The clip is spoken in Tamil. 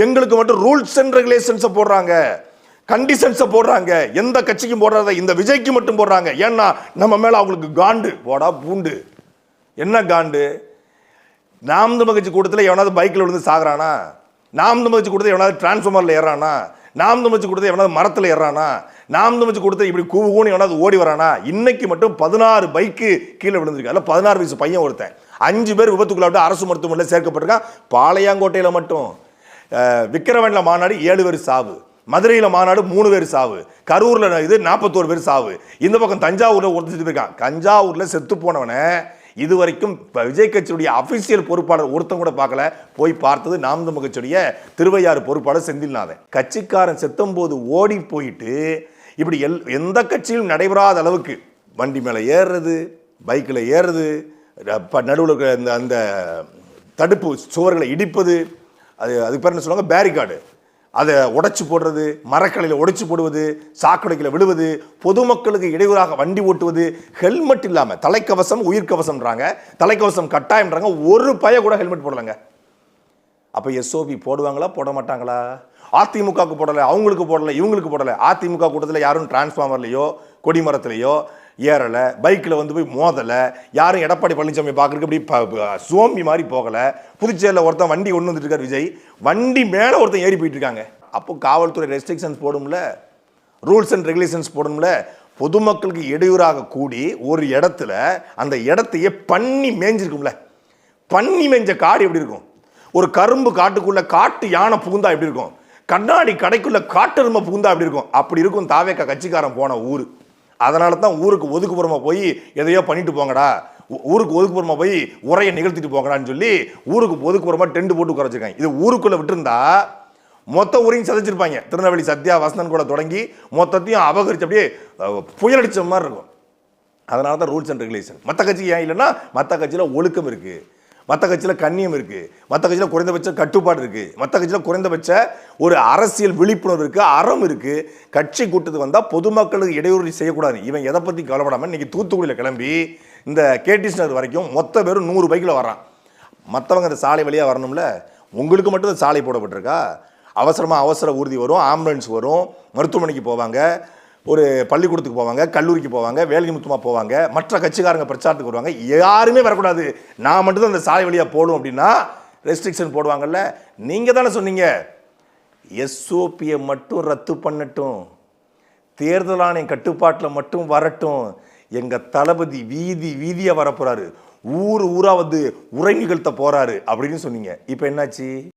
எங்களுக்கு மட்டும் ரூல்ஸ் அண்ட் ரெகுலேஷன்ஸை போடுறாங்க, கண்டிஷன்ஸை போடுறாங்க. எந்த கட்சிக்கும் போடுறத இந்த விஜய்க்கு மட்டும் போடுறாங்க. ஏன்னா நம்ம மேல அவங்களுக்கு காண்டு. போடா பூண்டு. என்ன காண்டு? நாம் தமிழர் கட்சி கூட்டத்தில் எவனாவது பைக்கில் விழுந்து சாகுறானா? நாம் தமிழர் கட்சி கூட்டத்தில் எவனாவது டிரான்ஸ்ஃபார்மரில் ஏறானா? நாம் தமிழர் கட்சி கூட்டத்தில் எவனாவது மரத்தில் ஏறானா? நாம் தமிழர் கட்சி கூட்டத்தில் இப்படி கூவுன்னு எவனாவது ஓடி வரானா? இன்னைக்கு மட்டும் 16 பைக்கு கீழே விழுந்திருக்கு. அதில் 16 வயசு பையன் ஒருத்தன். 5 பேர் விபத்துக்குள்ளாவிட்டு அரசு மருத்துவமனையில் சேர்க்கப்பட்டிருக்கான். பாளையங்கோட்டையில் மட்டும் விக்கிரவாண்டியில் மாநாடு 7 பேர் சாவு, மதுரையில் மாநாடு 3 பேர் சாவு, கரூர்ல இது 41 பேர் சாவு, இந்த பக்கம் தஞ்சாவூர்ல ஒருத்தர் செத்து போயிருக்கான். தஞ்சாவூர்ல செத்து போனவனை இதுவரைக்கும் விஜய் கட்சியுடைய அபிஷியல் பொறுப்பாளர் ஒருத்தன் கூட பார்க்கல. போய் பார்த்தது நாம் தமிழர் கட்சியுடைய திருவையாறு பொறுப்பாளர் செந்தில்நாதன். கட்சிக்காரன் செத்தும் போது ஓடி போயிட்டு இப்படி எந்த கட்சியிலும் நடைபெறாத அளவுக்கு வண்டி மேல ஏறுறது, பைக்கில் ஏறுறது, நடுவில் அந்த தடுப்பு சுவர்களை இடிப்பது, அதுக்கு பேர் என்ன சொல்லுவாங்க, பேரிகார்டு, அதை உடைச்சு போடுறது, மரக்கலையில் உடைச்சு போடுவது, சாக்கடைகளை விழுவது, பொதுமக்களுக்கு இடையூறாக வண்டி ஓட்டுவது, ஹெல்மெட் இல்லாமல், தலைக்கவசம் உயிர்கவசம்ன்றாங்க, தலைக்கவசம் கட்டாயம்ன்றாங்க, ஒரு பய கூட ஹெல்மெட் போடலைங்க. அப்போ எஸ்ஓபி போடுவாங்களா போட மாட்டாங்களா? அதிமுகவுக்கு போடலை, அவங்களுக்கு போடலை, இவங்களுக்கு போடலை. அதிமுக கூட்டத்தில் யாரும் டிரான்ஸ்ஃபார்மர்லையோ கொடிமரத்துலையோ ஏறலை, பைக்கில் வந்து போய் மோதலை, யாரும் எடப்பாடி பழனிசாமி பார்க்குறதுக்கு அப்படி சோம்பி மாதிரி போகலை. புதுச்சேரியில் ஒருத்தன் வண்டி கொண்டு வந்துட்டு இருக்கார் விஜய், வண்டி மேலே ஒருத்தன் ஏறி போயிட்டு இருக்காங்க. அப்போ காவல்துறை ரெஸ்ட்ரிக்ஷன்ஸ் போடும்ல, ரூல்ஸ் அண்ட் ரெகுலேஷன்ஸ் போடும்ல. பொதுமக்களுக்கு இடையூறாக கூடி ஒரு இடத்துல அந்த இடத்தையே பண்ணி மேய்ஞ்சிருக்கும்ல. பண்ணி மேய்ஞ்ச காடு எப்படி இருக்கும்? ஒரு கரும்பு காட்டுக்குள்ள காட்டு யானை புகுந்தா எப்படி இருக்கும்? கண்ணாடி கடைக்குள்ள காட்டெருமை புகுந்தா எப்படி இருக்கும்? அப்படி இருக்கும் தாவேக்கா கட்சிக்காரன் போன ஊர். அதனால தான் ஊருக்கு ஒதுக்குப்புறமா போய் எதையோ பண்ணிட்டு போங்கடா, ஊருக்கு ஒதுக்குப்புறமா போய் உரையை நிகழ்த்திட்டு போங்கடான்னு சொல்லி ஊருக்கு ஒதுக்குப்புறமா டென்ட் போட்டு குறைச்சிருக்காங்க. இது ஊருக்குள்ள விட்டுருந்தா மொத்த ஊரையும் சதைச்சிருப்பாங்க. திருநெல்வேலி சத்யா வசந்தன் கூட தொடங்கி மொத்தத்தையும் அபகரிச்சு அப்படியே புயலடிச்ச மாதிரி இருக்கும். அதனால தான் ரூல்ஸ் அண்ட் ரெகுலேஷன். மற்ற கட்சிக்கு ஏன் இல்லைன்னா மற்ற கட்சியில் ஒழுக்கம் இருக்கு, மற்ற கட்சியில் கண்ணியம் இருக்கு, மற்ற கட்சியில் குறைந்தபட்ச கட்டுப்பாடு இருக்கு, மற்ற கட்சியில் குறைந்தபட்ச ஒரு அரசியல் விழிப்புணர்வு இருக்கு, அறம் இருக்கு. கட்சி கூட்டத்துக்கு வந்தால் பொதுமக்களுக்கு இடையூறு செய்யக்கூடாது. இவன் எதை பற்றி கவலைப்படாமல் இன்னைக்கு தூத்துக்குடியில் கிளம்பி இந்த கேடிஎஸ் நகர் வரைக்கும் மொத்த பேரும் 100 பைக்கில் வரான். மற்றவங்க அந்த சாலை வழியாக வரணும்ல, உங்களுக்கு மட்டும் அந்த சாலை போடப்பட்டிருக்கா? அவசரமாக அவசர ஊர்தி வரும், ஆம்புலன்ஸ் வரும், மருத்துவமனைக்கு போவாங்க, ஒரு பள்ளிக்கூடத்துக்கு போவாங்க, கல்லூரிக்கு போவாங்க, வேலை நிமித்தமாக போவாங்க, மற்ற கட்சிக்காரங்க பிரச்சாரத்துக்கு வருவாங்க. யாருமே வரக்கூடாது, நான் மட்டும் தான் அந்த சாலை வழியாக போடும் அப்படின்னா ரெஸ்ட்ரிக்ஷன் போடுவாங்கல்ல. நீங்கள் தானே சொன்னீங்க எஸ்ஓபியை மட்டும் ரத்து பண்ணட்டும், தேர்தல் ஆணையம் கட்டுப்பாட்டில் மட்டும் வரட்டும், எங்கள் தளபதி வீதி வீதியாக வரப்போறாரு, ஊர் ஊரா வந்து உரை நிகழ்த்த போறாரு அப்படின்னு சொன்னீங்க. இப்போ என்னாச்சு?